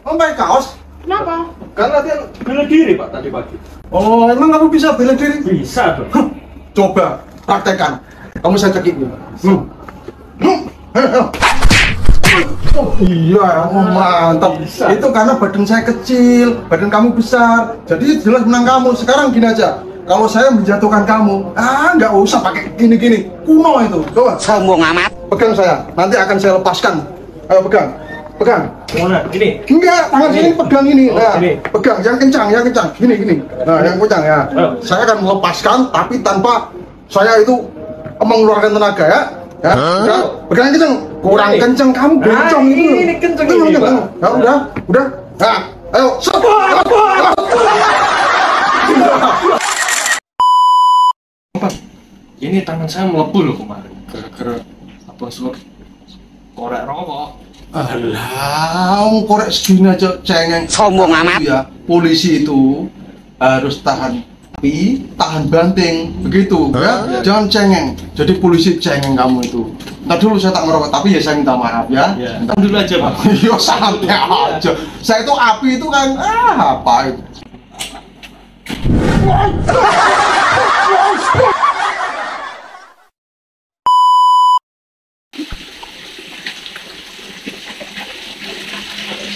pakai kaos? Kenapa? Karena dia Bela diri Pak tadi pagi. Oh, emang kamu bisa bela diri? Bisa dong. Hah, coba praktekkan. Kamu saya cekik nih. Oh iya, oh mantap. Bisa. Itu karena badan saya kecil, badan kamu besar. Jadi jelas menang kamu. Sekarang gini aja. Kalau saya menjatuhkan kamu, nggak usah pakai gini-gini. Kuno itu. Coba. Sombong amat. Pegang saya. Nanti akan saya lepaskan. Ayo pegang. Pegang. Mana? Ini. Enggak, tangan Ini. sini pegang ini. Oh, Nah, ini. pegang yang kencang, yang kencang. Gini. Nah, yang kencang ya. Oh. Saya akan melepaskan tapi tanpa saya itu mengeluarkan tenaga ya. Ya, udah, pegang yang kencang. Kurang Ini. kencang kamu bencong itu. Ini kencang ini, Pak. Ya udah. Nah, ayo. Stop. Pak, ini tangan saya melepuh loh kemarin. Gara-gara apa suruh korek rokok. Alah, korek segini aja cengeng. Sombong amat. Ya, polisi itu harus tahan api, tahan banting, begitu ya. Jangan cengeng. Jadi polisi cengeng kamu itu. Ntar dulu saya tak ngerokok, tapi ya saya minta maaf ya. Ya, entar dulu aja Pak. Yo santai aja. Saya itu api itu kan apa itu?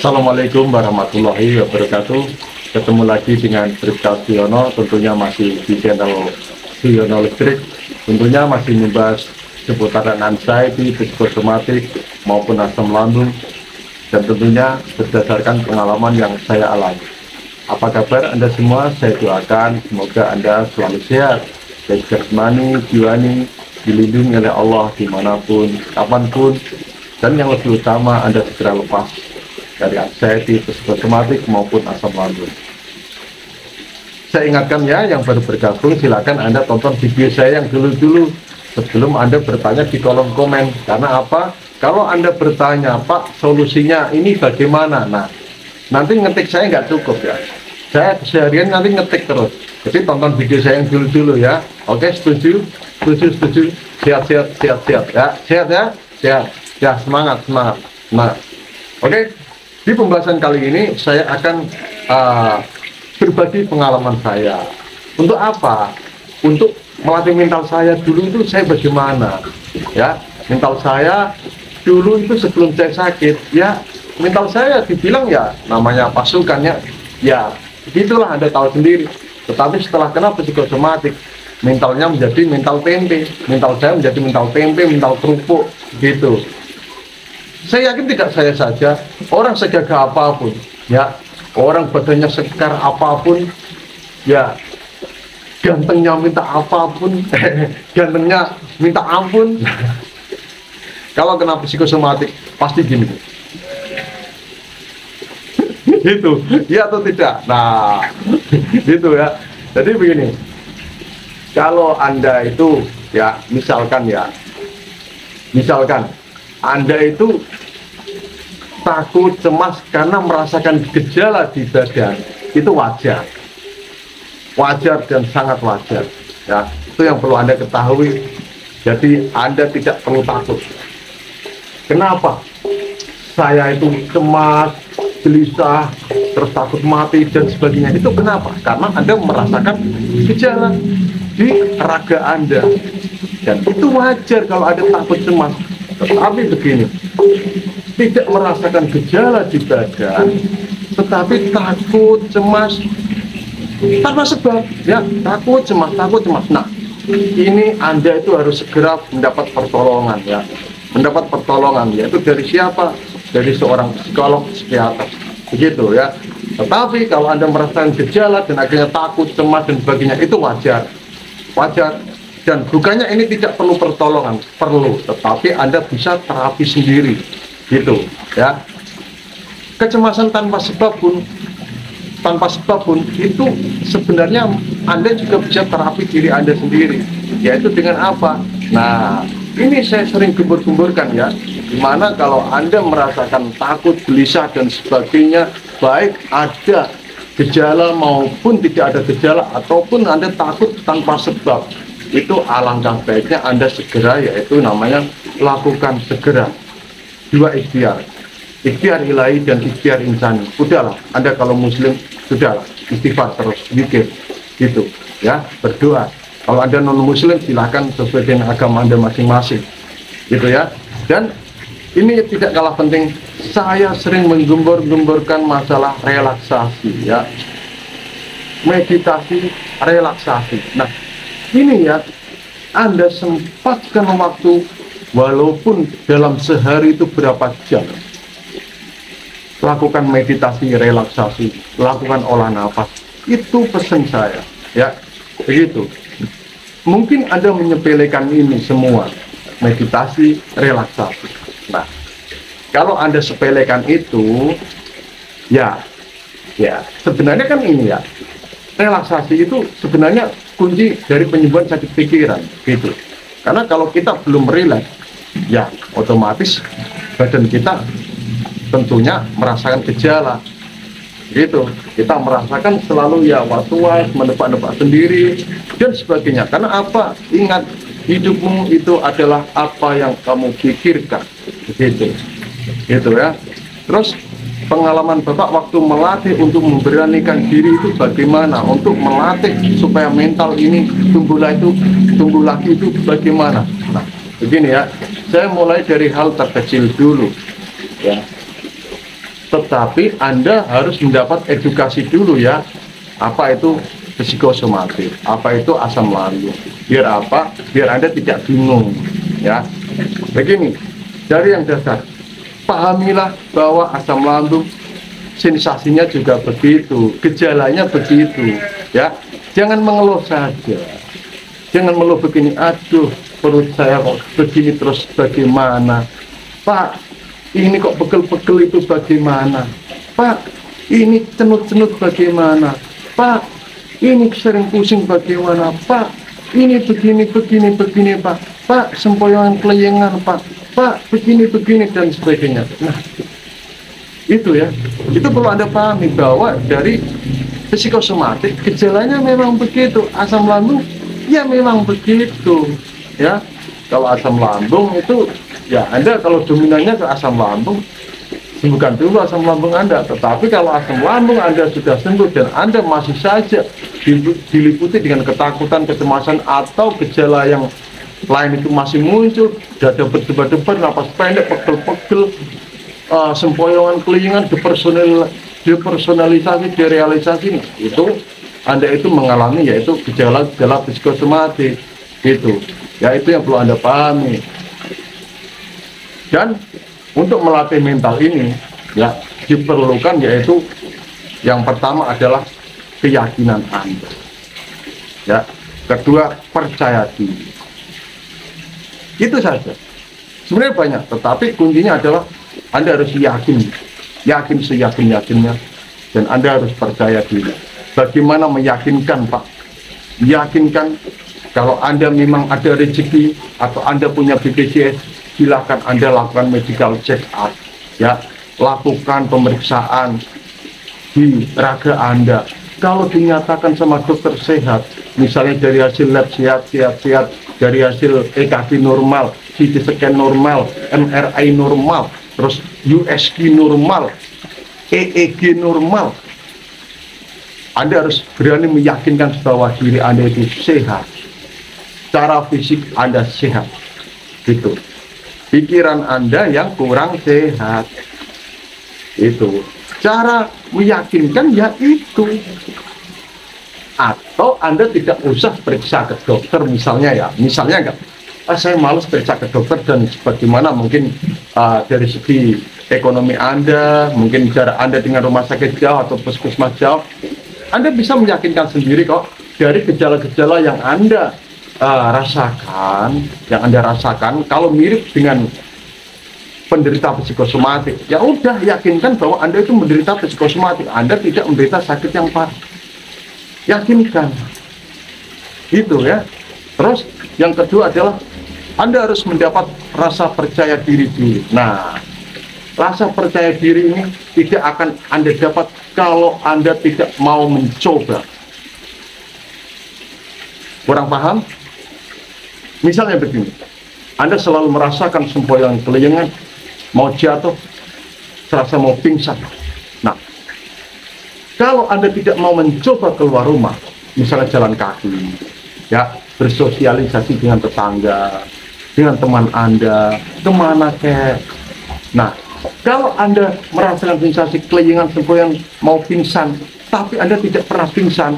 Assalamualaikum warahmatullahi wabarakatuh. Ketemu lagi dengan Bribka Siono, tentunya masih di channel Siono Listrik. Tentunya masih membahas seputaran anxiety, psikosomatik maupun asam lambung, dan tentunya berdasarkan pengalaman yang saya alami. Apa kabar Anda semua? Saya doakan semoga Anda selalu sehat, baik jasmani, jiwani, dilindungi oleh Allah dimanapun, kapanpun, dan yang lebih utama Anda segera lepas dari anxiety, psikosomatik maupun asam lambung. Saya ingatkan ya, yang baru bergabung silakan Anda tonton video saya yang dulu-dulu sebelum Anda bertanya di kolom komen. Karena apa? Kalau Anda bertanya, Pak, solusinya ini bagaimana? Nah, nanti ngetik saya nggak cukup ya. Saya seharian nanti ngetik terus. Jadi tonton video saya yang dulu-dulu ya. Oke, setuju? Setuju. Sehat ya. Sehat ya? Sehat. Ya, semangat. Nah, oke. Di pembahasan kali ini saya akan berbagi pengalaman saya. Untuk apa? Untuk melatih mental saya dulu itu saya bagaimana? Ya, mental saya dulu itu sebelum saya sakit, ya mental saya dibilang ya namanya pasukannya, ya begitulah Anda tahu sendiri. Tetapi setelah kena psikosomatik, mentalnya menjadi mental tempe, mental saya menjadi mental tempe, mental kerupuk, gitu. Saya yakin tidak saya saja, orang segagah apapun, ya, orang badannya sekar apapun, ya, gantengnya minta apapun, gantengnya minta ampun. Kalau kena psikosomatik, pasti gini. Itu, ya atau tidak? Nah, itu ya. Jadi begini, kalau Anda itu, ya, misalkan Anda itu takut, cemas karena merasakan gejala di badan, itu wajar dan sangat wajar ya. Itu yang perlu Anda ketahui. Jadi Anda tidak perlu takut. Kenapa saya itu cemas, gelisah, terus takut mati dan sebagainya? Itu kenapa? Karena Anda merasakan gejala di raga Anda, dan itu wajar kalau ada takut, cemas. Tetapi begini, tidak merasakan gejala di badan, tetapi takut, cemas tanpa sebab, ya, takut, cemas. Nah, ini Anda itu harus segera mendapat pertolongan, ya, yaitu dari siapa? Dari seorang psikolog, psikiater, begitu ya. Tetapi kalau Anda merasakan gejala dan akhirnya takut, cemas dan sebagainya, itu wajar. Dan bukannya ini tidak perlu pertolongan, perlu, tetapi Anda bisa terapi sendiri, gitu ya. Kecemasan tanpa sebab pun itu sebenarnya Anda juga bisa terapi diri Anda sendiri, yaitu dengan apa? Nah, ini saya sering gembur-gemburkan ya, dimana kalau Anda merasakan takut, gelisah dan sebagainya, baik ada gejala maupun tidak ada gejala, ataupun Anda takut tanpa sebab, itu alangkah baiknya Anda segera, yaitu namanya lakukan segera 2 ikhtiar. ikhtiar ilahi dan ikhtiar insani. Udahlah, Anda kalau muslim, sudahlah, istighfar terus, zikir, gitu, ya, berdoa. Kalau Anda non muslim, silahkan sesuai dengan agama Anda masing-masing, gitu ya. Dan ini tidak kalah penting, saya sering menggembur-gemburkan masalah relaksasi, ya, meditasi, relaksasi. Nah, ini ya, Anda sempatkan waktu, walaupun dalam sehari itu berapa jam, lakukan meditasi, relaksasi, lakukan olah nafas. Itu pesan saya, ya, begitu. Mungkin Anda menyepelekan ini semua, meditasi, relaksasi. Nah, kalau Anda sepelekan itu, ya sebenarnya kan ini ya, relaksasi itu sebenarnya kunci dari penyembuhan sakit pikiran, gitu. Karena kalau kita belum rileks, ya otomatis badan kita tentunya merasakan gejala, gitu. Kita merasakan selalu ya was-was, menebak-nebak sendiri dan sebagainya. Karena apa? Ingat, hidupmu itu adalah apa yang kamu pikirkan, gitu ya. Terus pengalaman Bapak waktu melatih untuk memberanikan diri itu bagaimana? Untuk melatih supaya mental ini tumbuh lagi itu bagaimana? Nah, begini ya, saya mulai dari hal terkecil dulu, ya. Tetapi Anda harus mendapat edukasi dulu ya, apa itu psikosomatik, apa itu asam lambung. Biar apa? Biar Anda tidak bingung, ya. Begini, dari yang dasar, pahamilah bahwa asam lambung sensasinya juga begitu, gejalanya begitu, ya. Jangan mengeluh saja, jangan mengeluh begini, aduh perut saya kok begini terus, bagaimana Pak, ini kok pegel-pegel itu bagaimana Pak, ini cenut-cenut bagaimana Pak, ini sering pusing bagaimana Pak, ini begini Pak, sempoyongan kelayangan Pak, begini dan sebagainya. Nah, itu ya, itu perlu Anda pahami bahwa dari psikosomatik gejalanya memang begitu, asam lambung ya memang begitu, ya. Kalau asam lambung itu ya Anda kalau dominannya ke asam lambung, sembuhkan dulu asam lambung Anda. Tetapi kalau asam lambung Anda sudah sembuh dan Anda masih saja diliputi dengan ketakutan, kecemasan atau gejala yang lain itu masih muncul, dada berdebar-debar, napas pendek, pegel-pegel, sempoyongan kelingan, depersonalisasi, derealisasi, itu Anda itu mengalami yaitu gejala-gejala psikosomatik, gitu. Ya, itu yang perlu Anda pahami. Dan untuk melatih mental ini ya diperlukan yaitu yang pertama adalah keyakinan Anda, ya. Kedua, percaya diri. Itu saja. Sebenarnya banyak, tetapi kuncinya adalah Anda harus yakin seyakin-yakinnya, dan Anda harus percaya diri. Bagaimana meyakinkan, Pak? Yakinkan kalau Anda memang ada rezeki atau Anda punya BPJS, silakan Anda lakukan medical check up, ya, lakukan pemeriksaan di raga Anda. Kalau dinyatakan sama dokter sehat, misalnya dari hasil lab sehat, dari hasil EKG normal, CT scan normal, MRI normal, terus USG normal, EEG normal, Anda harus berani meyakinkan bahwa diri Anda itu sehat. Secara fisik Anda sehat, gitu. Pikiran Anda yang kurang sehat, itu. Cara meyakinkan ya itu. Atau Anda tidak usah periksa ke dokter, misalnya enggak, saya malas periksa ke dokter dan sebagaimana mungkin dari segi ekonomi Anda, mungkin jarak Anda dengan rumah sakit jauh atau puskesmas jauh, Anda bisa meyakinkan sendiri kok dari gejala-gejala yang Anda rasakan, kalau mirip dengan penderita psikosomatik, ya udah yakinkan bahwa Anda itu menderita psikosomatik, Anda tidak menderita sakit yang parah. Yakinkan, gitu ya. Terus yang kedua adalah Anda harus mendapat rasa percaya diri dulu. Nah, rasa percaya diri ini tidak akan Anda dapat kalau Anda tidak mau mencoba. Kurang paham? Misalnya begini, Anda selalu merasakan sempoyongan kelayangan, mau jatuh, serasa mau pingsan. Nah, kalau Anda tidak mau mencoba keluar rumah, misalnya jalan kaki, ya, bersosialisasi dengan tetangga, dengan teman Anda, kemana kek. Nah, kalau Anda merasakan sensasi kelingan sempoyan mau pingsan, tapi Anda tidak pernah pingsan,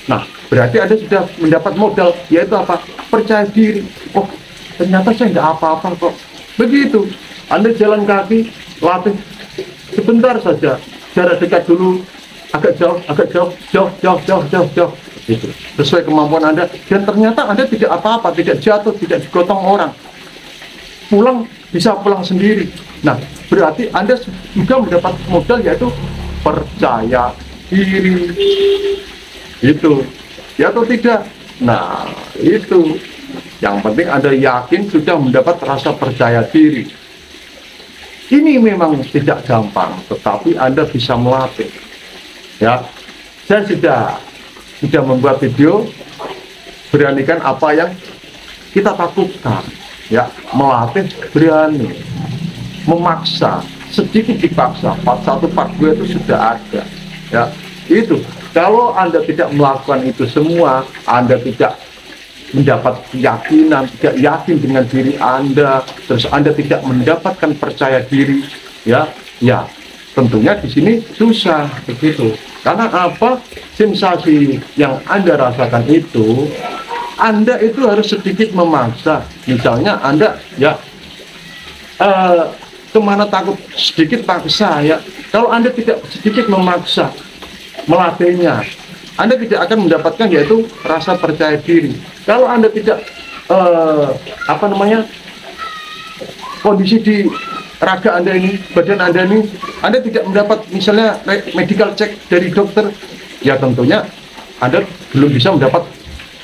nah, berarti Anda sudah mendapat modal, yaitu apa? Percaya diri. Oh, ternyata saya nggak apa-apa kok. Begitu, Anda jalan kaki, latih sebentar saja, jarak dekat dulu, agak jauh, jauh. Itu sesuai kemampuan Anda, dan ternyata Anda tidak apa-apa, tidak jatuh, tidak digotong orang, pulang bisa pulang sendiri. Nah, berarti Anda juga mendapat modal, yaitu percaya diri. Itu ya atau tidak? Nah, itu yang penting Anda yakin sudah mendapat rasa percaya diri. Ini memang tidak gampang, tetapi Anda bisa melatih. Ya, saya sudah membuat video, beranikan apa yang kita takutkan, ya, melatih berani, memaksa, sedikit dipaksa. Part 1, part 2 itu sudah ada, ya. Itu kalau Anda tidak melakukan itu semua, Anda tidak mendapat keyakinan, tidak yakin dengan diri Anda, terus Anda tidak mendapatkan percaya diri, ya, tentunya di sini susah begitu. Karena apa? Sensasi yang Anda rasakan itu, Anda itu harus sedikit memaksa. Misalnya Anda kemana takut, sedikit paksa, ya. Kalau Anda tidak sedikit memaksa melatihnya, Anda tidak akan mendapatkan, yaitu rasa percaya diri. Kalau Anda tidak kondisi di raga Anda ini, badan Anda ini, Anda tidak mendapat misalnya medical check dari dokter, ya tentunya Anda belum bisa mendapat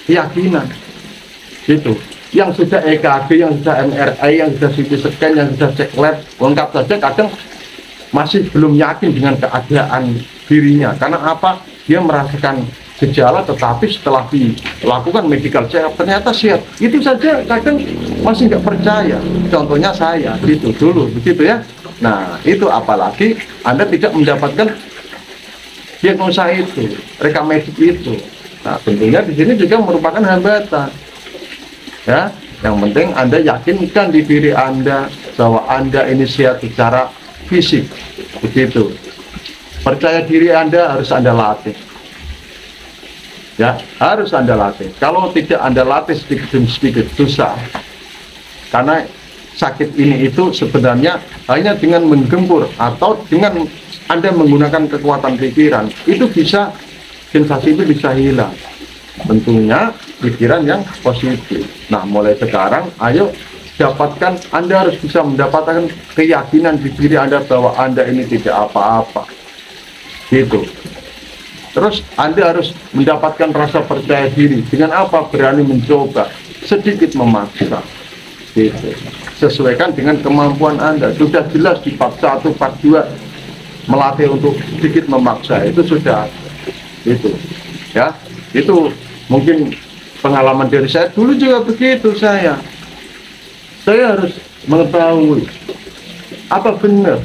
keyakinan. Gitu. Yang sudah EKG, yang sudah MRI, yang sudah CT scan, yang sudah cek lab lengkap saja, kadang masih belum yakin dengan keadaan dirinya. Karena apa? Dia merasakan gejala, tetapi setelah dilakukan medical check up ternyata sehat. Itu saja kadang masih nggak percaya. Contohnya saya, gitu dulu, begitu ya. Nah, itu apalagi Anda tidak mendapatkan diagnosa itu, rekam medik itu. Nah, tentunya di sini juga merupakan hambatan. Ya, yang penting Anda yakinkan di diri Anda bahwa Anda ini sehat secara fisik, begitu. Percaya diri Anda harus Anda latih. Ya, harus Anda latih. Kalau tidak Anda latih sedikit demi sedikit, susah. Karena sakit ini itu sebenarnya hanya dengan menggempur atau dengan Anda menggunakan kekuatan pikiran, itu bisa, sensasi itu bisa hilang. Tentunya pikiran yang positif. Nah, mulai sekarang ayo dapatkan, Anda harus bisa mendapatkan keyakinan di diri Anda bahwa Anda ini tidak apa-apa. Gitu. Terus Anda harus mendapatkan rasa percaya diri. Dengan apa? Berani mencoba, sedikit memaksa. Gitu. Sesuaikan dengan kemampuan Anda. Sudah jelas di part 1, part 2 melatih untuk sedikit memaksa, itu sudah. Itu. Ya. Itu mungkin pengalaman dari saya dulu juga begitu. Saya harus mengetahui apa benar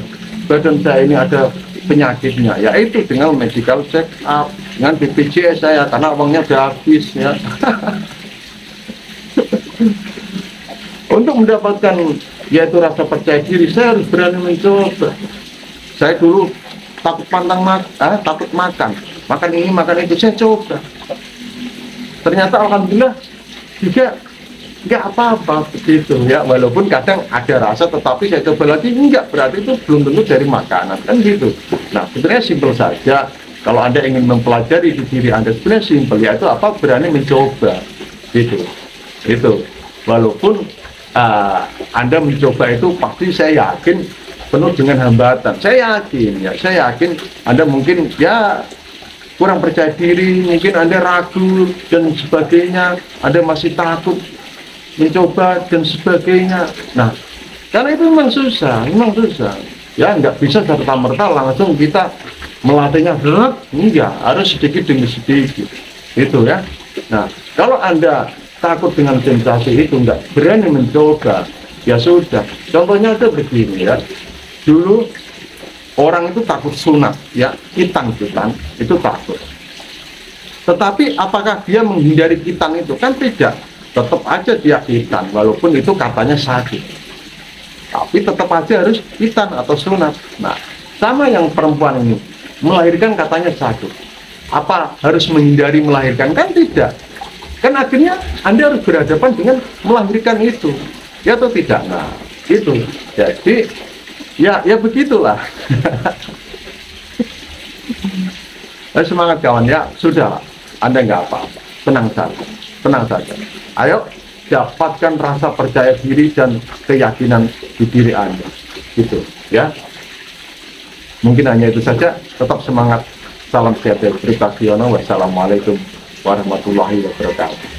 badan saya ini ada penyakitnya, yaitu dengan medical check up, dengan BPJS saya, karena uangnya udah habis, ya. Untuk mendapatkan yaitu rasa percaya diri, saya harus berani mencoba. Saya dulu takut makan ini makan itu, saya coba. Ternyata alhamdulillah juga nggak apa-apa begitu, ya, walaupun kadang ada rasa, tetapi saya coba lagi, enggak, berarti itu belum tentu dari makanan, kan gitu. Nah, sebenarnya simpel saja. Kalau Anda ingin mempelajari di diri Anda, sebenarnya simpel, yaitu apa? Berani mencoba, gitu. Itu walaupun Anda mencoba itu pasti, saya yakin penuh dengan hambatan. Saya yakin Anda mungkin ya kurang percaya diri, mungkin Anda ragu dan sebagainya, Anda masih takut mencoba dan sebagainya. Nah, karena itu memang susah. Ya, nggak bisa serta-merta langsung kita melatihnya berat, enggak, harus sedikit demi sedikit. Itu ya. Nah, kalau Anda takut dengan sensasi itu, nggak berani mencoba, ya sudah. Contohnya itu begini, ya. Dulu orang itu takut sunat, ya, hitam itu takut. Tetapi apakah dia menghindari hitam itu? Kan tidak, tetap aja dia hitam, walaupun itu katanya sakit. Tapi tetap aja harus hitam atau sunat. Nah, sama yang perempuan ini, melahirkan katanya sakit. Apa harus menghindari melahirkan? Kan tidak. Kan akhirnya Anda harus berhadapan dengan melahirkan itu. Ya atau tidak? Nah, itu. Jadi, ya begitulah. Semangat kawan ya, sudah. Anda nggak apa-apa, tenang saja. Ayo dapatkan rasa percaya diri dan keyakinan di diri Anda, gitu ya. Mungkin hanya itu saja. Tetap semangat. Salam sehat dari Bribka Siono. Wassalamualaikum warahmatullahi wabarakatuh.